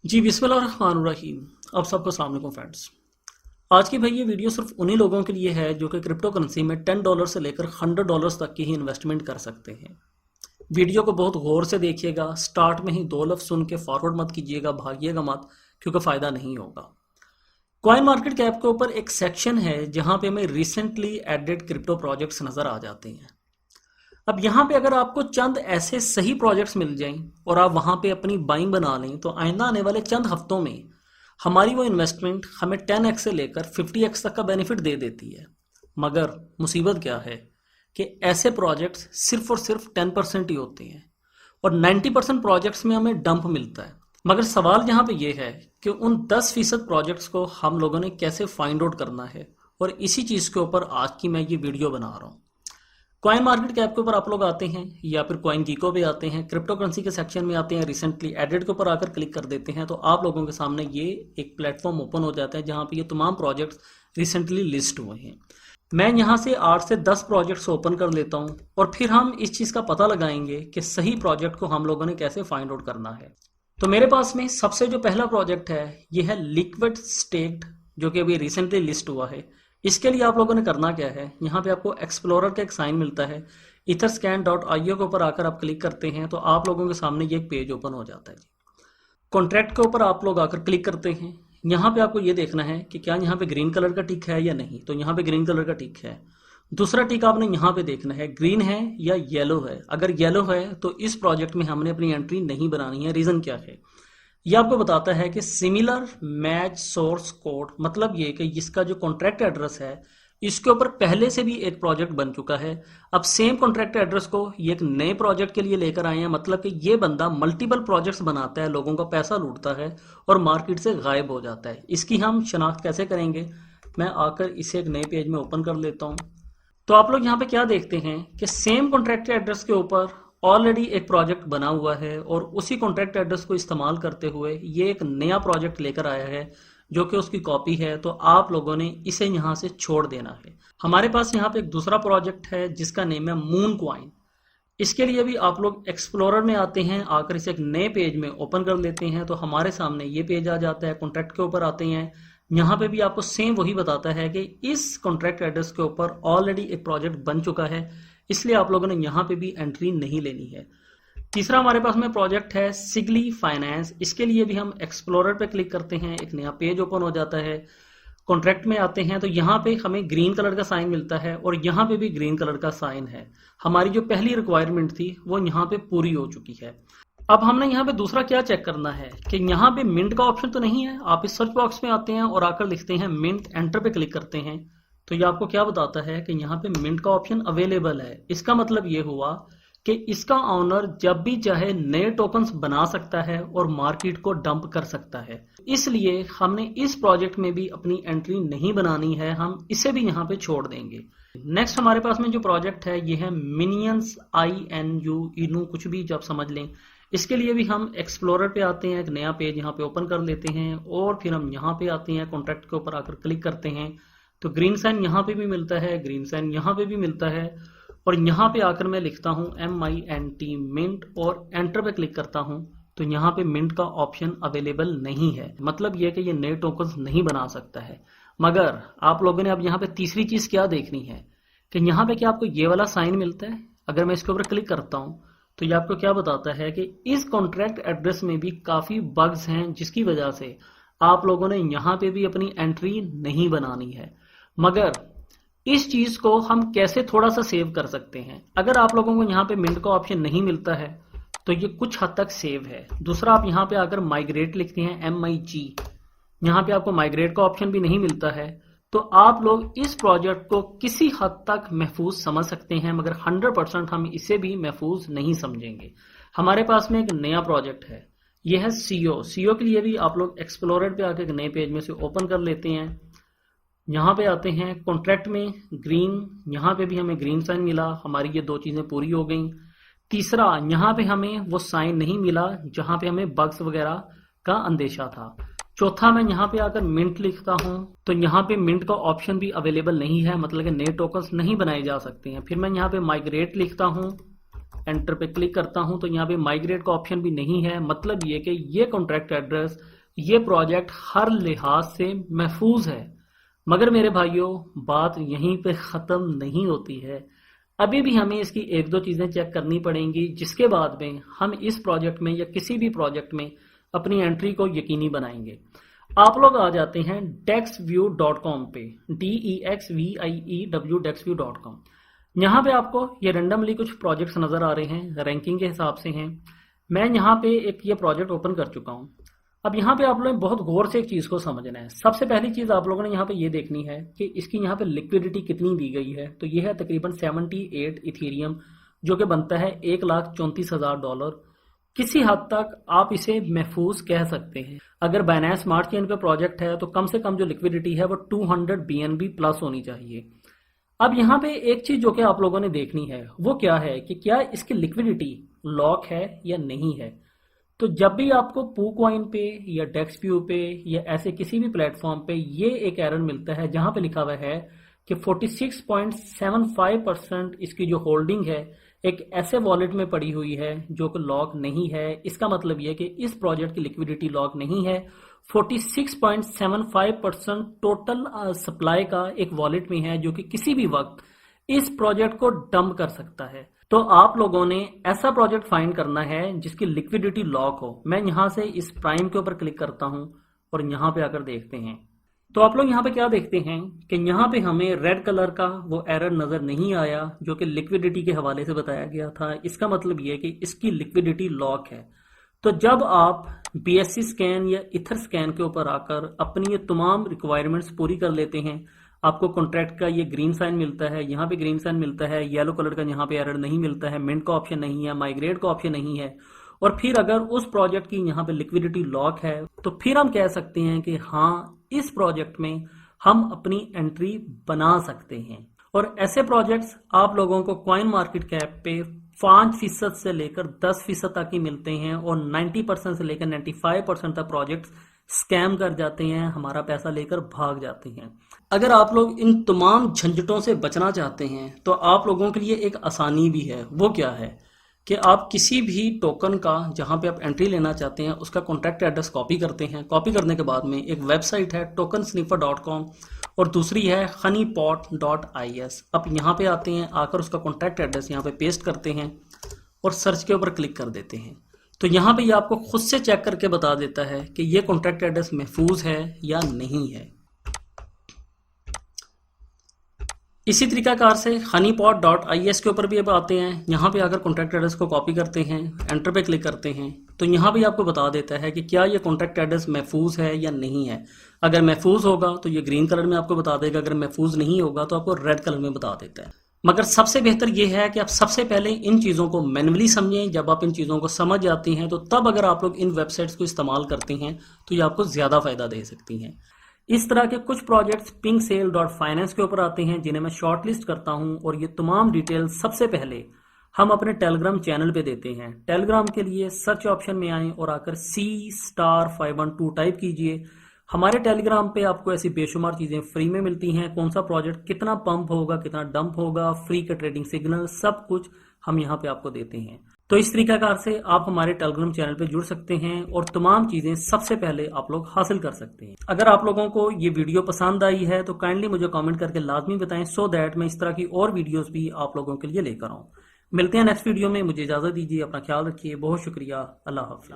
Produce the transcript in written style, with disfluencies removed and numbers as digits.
जी बिस्मिल्लाहिर्रहमानिर्रहीम। अब सबको अस्सलाम वालेकुम फ्रेंड्स। आज की भाई ये वीडियो सिर्फ उन्हीं लोगों के लिए है जो कि क्रिप्टो करेंसी में $10 से लेकर $100 तक की ही इन्वेस्टमेंट कर सकते हैं। वीडियो को बहुत गौर से देखिएगा। स्टार्ट में ही दो लफ्ज़ सुन के फॉरवर्ड मत कीजिएगा, भागिएगा मत, क्योंकि फ़ायदा नहीं होगा। कॉइन मार्केट कैप के ऊपर एक सेक्शन है जहां पे हमें रिसेंटली एडेड क्रिप्टो प्रोजेक्ट्स नज़र आ जाते हैं। अब यहाँ पे अगर आपको चंद ऐसे सही प्रोजेक्ट्स मिल जाएं और आप वहाँ पे अपनी बाइंग बना लें तो आइंदा आने वाले चंद हफ्तों में हमारी वो इन्वेस्टमेंट हमें 10x से लेकर 50x तक का बेनिफिट दे देती है। मगर मुसीबत क्या है कि ऐसे प्रोजेक्ट्स सिर्फ और सिर्फ 10% ही होते हैं और 90% प्रोजेक्ट्स में हमें डंप मिलता है। मगर सवाल यहाँ पे ये है कि उन 10% प्रोजेक्ट्स को हम लोगों ने कैसे फाइंड आउट करना है, और इसी चीज़ के ऊपर आज की मैं ये वीडियो बना रहा हूँ। कॉइन मार्केट कैप के ऊपर आप लोग आते हैं या फिर कॉइन गीको पे आते हैं, क्रिप्टो करेंसी के सेक्शन में आते हैं, रिसेंटली एडेड के ऊपर आकर क्लिक कर देते हैं तो आप लोगों के सामने ये एक प्लेटफॉर्म ओपन हो जाता है जहां पे ये तमाम प्रोजेक्ट्स रिसेंटली लिस्ट हुए हैं। मैं यहां से 8 से 10 प्रोजेक्ट्स ओपन कर लेता हूं और फिर हम इस चीज़ का पता लगाएंगे कि सही प्रोजेक्ट को हम लोगों ने कैसे फाइंड आउट करना है। तो मेरे पास में सबसे जो पहला प्रोजेक्ट है ये है लिक्विड स्टेक्ड, जो कि अभी रिसेंटली लिस्ट हुआ है। इसके लिए आप लोगों ने करना क्या है, यहाँ पे आपको एक्सप्लोरर का एक साइन मिलता है, etherscan.io के ऊपर आकर आप क्लिक करते हैं तो आप लोगों के सामने ये एक पेज ओपन हो जाता है। जी, कॉन्ट्रैक्ट के ऊपर आप लोग आकर क्लिक करते हैं। यहाँ पे आपको ये देखना है कि क्या यहाँ पे ग्रीन कलर का टिक है या नहीं, तो यहाँ पे ग्रीन कलर का टिक है। दूसरा टिक आपने यहाँ पे देखना है ग्रीन है या येलो है। अगर येलो है तो इस प्रोजेक्ट में हमने अपनी एंट्री नहीं बनानी है। रीजन क्या है, ये आपको बताता है कि सिमिलर मैच सोर्स कोड, मतलब ये कि इसका जो कॉन्ट्रैक्ट एड्रेस है इसके ऊपर पहले से भी एक प्रोजेक्ट बन चुका है। अब सेम कॉन्ट्रैक्ट एड्रेस को ये एक नए प्रोजेक्ट के लिए लेकर आए हैं, मतलब कि ये बंदा मल्टीपल प्रोजेक्ट्स बनाता है, लोगों का पैसा लूटता है और मार्केट से गायब हो जाता है। इसकी हम शनाख्त कैसे करेंगे, मैं आकर इसे एक नए पेज में ओपन कर लेता हूँ। तो आप लोग यहाँ पे क्या देखते हैं कि सेम कॉन्ट्रैक्ट एड्रेस के ऊपर ऑलरेडी एक प्रोजेक्ट बना हुआ है और उसी कॉन्ट्रैक्ट एड्रेस को इस्तेमाल करते हुए ये एक नया प्रोजेक्ट लेकर आया है जो कि उसकी कॉपी है। तो आप लोगों ने इसे यहाँ से छोड़ देना है। हमारे पास यहाँ पे एक दूसरा प्रोजेक्ट है जिसका नेम है मून कॉइन। इसके लिए भी आप लोग एक्सप्लोरर में आते हैं, आकर इसे एक नए पेज में ओपन कर लेते हैं तो हमारे सामने ये पेज आ जाता है। कॉन्ट्रैक्ट के ऊपर आते हैं, यहाँ पे भी आपको सेम वही बताता है कि इस कॉन्ट्रैक्ट एड्रेस के ऊपर ऑलरेडी एक प्रोजेक्ट बन चुका है, इसलिए आप लोगों ने यहाँ पे भी एंट्री नहीं लेनी है। तीसरा हमारे पास में प्रोजेक्ट है सिगली फाइनेंस। इसके लिए भी हम एक्सप्लोरर पे क्लिक करते हैं, एक नया पेज ओपन हो जाता है। कॉन्ट्रैक्ट में आते हैं तो यहाँ पे हमें ग्रीन कलर का साइन मिलता है और यहाँ पे भी ग्रीन कलर का साइन है। हमारी जो पहली रिक्वायरमेंट थी वो यहाँ पे पूरी हो चुकी है। अब हमने यहाँ पे दूसरा क्या चेक करना है कि यहाँ पे मिंट का ऑप्शन तो नहीं है। आप इस सर्च बॉक्स में आते हैं और आकर लिखते हैं मिंट, एंटर पे क्लिक करते हैं तो ये आपको क्या बताता है कि यहाँ पे मिंट का ऑप्शन अवेलेबल है। इसका मतलब ये हुआ कि इसका ऑनर जब भी चाहे नए टोकन्स बना सकता है और मार्केट को डंप कर सकता है। इसलिए हमने इस प्रोजेक्ट में भी अपनी एंट्री नहीं बनानी है, हम इसे भी यहाँ पे छोड़ देंगे। नेक्स्ट हमारे पास में जो प्रोजेक्ट है ये है मिनियंस INU, इनू कुछ भी जब समझ लें। इसके लिए भी हम एक्सप्लोरर पे आते हैं, एक नया पेज यहाँ पे ओपन कर लेते हैं और फिर हम यहाँ पे आते हैं, कॉन्ट्रैक्ट के ऊपर आकर क्लिक करते हैं तो ग्रीन साइन यहाँ पे भी मिलता है, ग्रीन साइन यहाँ पे भी मिलता है और यहाँ पे आकर मैं लिखता हूँ MINT मिंट और एंटर पे क्लिक करता हूँ तो यहाँ पे मिंट का ऑप्शन अवेलेबल नहीं है। मतलब ये कि ये नए टोकन्स नहीं बना सकता है। मगर आप लोगों ने अब यहाँ पे तीसरी चीज क्या देखनी है कि यहाँ पे क्या आपको ये वाला साइन मिलता है। अगर मैं इसके ऊपर क्लिक करता हूँ तो ये आपको क्या बताता है कि इस कॉन्ट्रैक्ट एड्रेस में भी काफी बग्स हैं जिसकी वजह से आप लोगों ने यहाँ पे भी अपनी एंट्री नहीं बनानी है। मगर इस चीज को हम कैसे थोड़ा सा सेव कर सकते हैं, अगर आप लोगों को यहाँ पे मिंट का ऑप्शन नहीं मिलता है तो ये कुछ हद तक सेव है। दूसरा आप यहाँ पे आकर माइग्रेट लिखते हैं MIG, यहाँ पे आपको माइग्रेट का ऑप्शन भी नहीं मिलता है तो आप लोग इस प्रोजेक्ट को किसी हद तक महफूज समझ सकते हैं, मगर 100% हम इसे भी महफूज नहीं समझेंगे। हमारे पास में एक नया प्रोजेक्ट है, यह है CO के लिए भी आप लोग एक्सप्लोरर पे आकर एक नए पेज में से ओपन कर लेते हैं। यहाँ पे आते हैं कॉन्ट्रैक्ट में ग्रीन, यहाँ पे भी हमें ग्रीन साइन मिला, हमारी ये दो चीजें पूरी हो गई। तीसरा यहाँ पे हमें वो साइन नहीं मिला जहाँ पे हमें बग्स वगैरह का अंदेशा था। चौथा मैं यहाँ पे आकर मिंट लिखता हूँ तो यहाँ पे मिंट का ऑप्शन भी अवेलेबल नहीं है, मतलब कि नए टोकन्स नहीं बनाए जा सकते हैं। फिर मैं यहाँ पे माइग्रेट लिखता हूँ एंटर पे क्लिक करता हूं तो यहाँ पे माइग्रेट का ऑप्शन भी नहीं है। मतलब ये कि ये कॉन्ट्रैक्ट एड्रेस, ये प्रोजेक्ट हर लिहाज से महफूज है। मगर मेरे भाइयों, बात यहीं पे ख़त्म नहीं होती है। अभी भी हमें इसकी एक दो चीज़ें चेक करनी पड़ेंगी, जिसके बाद में हम इस प्रोजेक्ट में या किसी भी प्रोजेक्ट में अपनी एंट्री को यकीनी बनाएंगे। आप लोग आ जाते हैं dexview.com पे, DEXVIEW dexview.com। यहाँ पे आपको ये रेंडमली कुछ प्रोजेक्ट्स नज़र आ रहे हैं, रैंकिंग के हिसाब से हैं। मैं यहाँ पे एक ये प्रोजेक्ट ओपन कर चुका हूँ। अब यहाँ पे आप लोग बहुत गौर से एक चीज़ को समझना है। सबसे पहली चीज़ आप लोगों ने यहाँ पे ये देखनी है कि इसकी यहाँ पे लिक्विडिटी कितनी दी गई है। तो ये है तकरीबन 78 इथेरियम, जो कि बनता है $1,34,000। किसी हद तक आप इसे महफूज कह सकते हैं। अगर बाइनेंस स्मार्ट चेन पे प्रोजेक्ट है तो कम से कम जो लिक्विडिटी है वो 200 BNB प्लस होनी चाहिए। अब यहाँ पे एक चीज जो कि आप लोगों ने देखनी है वो क्या है कि क्या इसकी लिक्विडिटी लॉक है या नहीं है। तो जब भी आपको PooCoin पे या डेक्सव्यू पे या ऐसे किसी भी प्लेटफॉर्म पे ये एक एरर मिलता है जहां पे लिखा हुआ है कि 46.75% इसकी जो होल्डिंग है एक ऐसे वॉलेट में पड़ी हुई है जो कि लॉक नहीं है, इसका मतलब यह कि इस प्रोजेक्ट की लिक्विडिटी लॉक नहीं है। 46.75% टोटल सप्लाई का एक वॉलेट में है जो कि किसी भी वक्त इस प्रोजेक्ट को डंप कर सकता है। तो आप लोगों ने ऐसा प्रोजेक्ट फाइंड करना है जिसकी लिक्विडिटी लॉक हो। मैं यहां से इस प्राइम के ऊपर क्लिक करता हूं और यहां पे आकर देखते हैं तो आप लोग यहाँ पे क्या देखते हैं कि यहाँ पे हमें रेड कलर का वो एरर नजर नहीं आया जो कि लिक्विडिटी के हवाले से बताया गया था। इसका मतलब ये है कि इसकी लिक्विडिटी लॉक है। तो जब आप BSC स्कैन या इथर स्कैन के ऊपर आकर अपनी ये तमाम रिक्वायरमेंट्स पूरी कर लेते हैं, आपको कॉन्ट्रैक्ट का ये ग्रीन साइन मिलता है, यहाँ पे ग्रीन साइन मिलता है, येलो कलर का यहाँ पे एरर नहीं मिलता है, मिंट का ऑप्शन नहीं है, माइग्रेट का ऑप्शन नहीं है, और फिर अगर उस प्रोजेक्ट की यहाँ पे लिक्विडिटी लॉक है तो फिर हम कह सकते हैं कि हाँ, इस प्रोजेक्ट में हम अपनी एंट्री बना सकते हैं। और ऐसे प्रोजेक्ट्स आप लोगों को कॉइन मार्केट कैप पे 5% से लेकर 10% तक ही मिलते हैं और 90% से लेकर 95% तक प्रोजेक्ट्स स्कैम कर जाते हैं, हमारा पैसा लेकर भाग जाते हैं। अगर आप लोग इन तमाम झंझटों से बचना चाहते हैं तो आप लोगों के लिए एक आसानी भी है। वो क्या है कि आप किसी भी टोकन का जहां पे आप एंट्री लेना चाहते हैं उसका कॉन्टैक्ट एड्रेस कॉपी करते हैं। कॉपी करने के बाद में एक वेबसाइट है tokensniffer.com और दूसरी है honeypot.is। अब यहाँ पे आते हैं, आकर उसका कॉन्टैक्ट एड्रेस यहाँ पे पेस्ट करते हैं और सर्च के ऊपर क्लिक कर देते हैं। तो यहाँ पे ये आपको खुद से चेक करके बता देता है कि ये कॉन्टैक्ट एड्रेस महफूज है या नहीं है। इसी तरीकाकार से honeypot.is के ऊपर भी अब आते हैं। यहाँ पे आकर कॉन्टैक्ट एड्रेस को कॉपी करते हैं, एंटर पे क्लिक करते हैं तो यहाँ भी आपको बता देता है कि क्या ये कॉन्टैक्ट एड्रेस महफूज है या नहीं है। अगर महफूज होगा तो ये ग्रीन कलर में आपको बता देगा, अगर महफूज नहीं होगा तो आपको रेड कलर में बता देता है। मगर सबसे बेहतर ये है कि आप सबसे पहले इन चीज़ों को मैनुअली समझें। जब आप इन चीज़ों को समझ जाती हैं तो तब अगर आप लोग इन वेबसाइट्स को इस्तेमाल करते हैं तो ये आपको ज़्यादा फायदा दे सकती हैं। इस तरह के कुछ प्रोजेक्ट्स pinksale.finance के ऊपर आते हैं जिन्हें मैं शॉर्टलिस्ट करता हूं और ये तमाम डिटेल सबसे पहले हम अपने टेलीग्राम चैनल पे देते हैं। टेलीग्राम के लिए सर्च ऑप्शन में आएं और आकर C*512 टाइप कीजिए। हमारे टेलीग्राम पे आपको ऐसी बेशुमार चीजें फ्री में मिलती हैं। कौन सा प्रोजेक्ट कितना पंप होगा, कितना डंप होगा, फ्री का ट्रेडिंग सिग्नल, सब कुछ हम यहाँ पे आपको देते हैं। तो इस तरीकाकार से आप हमारे टेलीग्राम चैनल पे जुड़ सकते हैं और तमाम चीजें सबसे पहले आप लोग हासिल कर सकते हैं। अगर आप लोगों को ये वीडियो पसंद आई है तो काइंडली मुझे कमेंट करके लाजमी बताएं, सो दैट मैं इस तरह की और वीडियोस भी आप लोगों के लिए लेकर आऊं। मिलते हैं नेक्स्ट वीडियो में। मुझे इजाजत दीजिए, अपना ख्याल रखिए। बहुत शुक्रिया। अल्लाह हाफिज।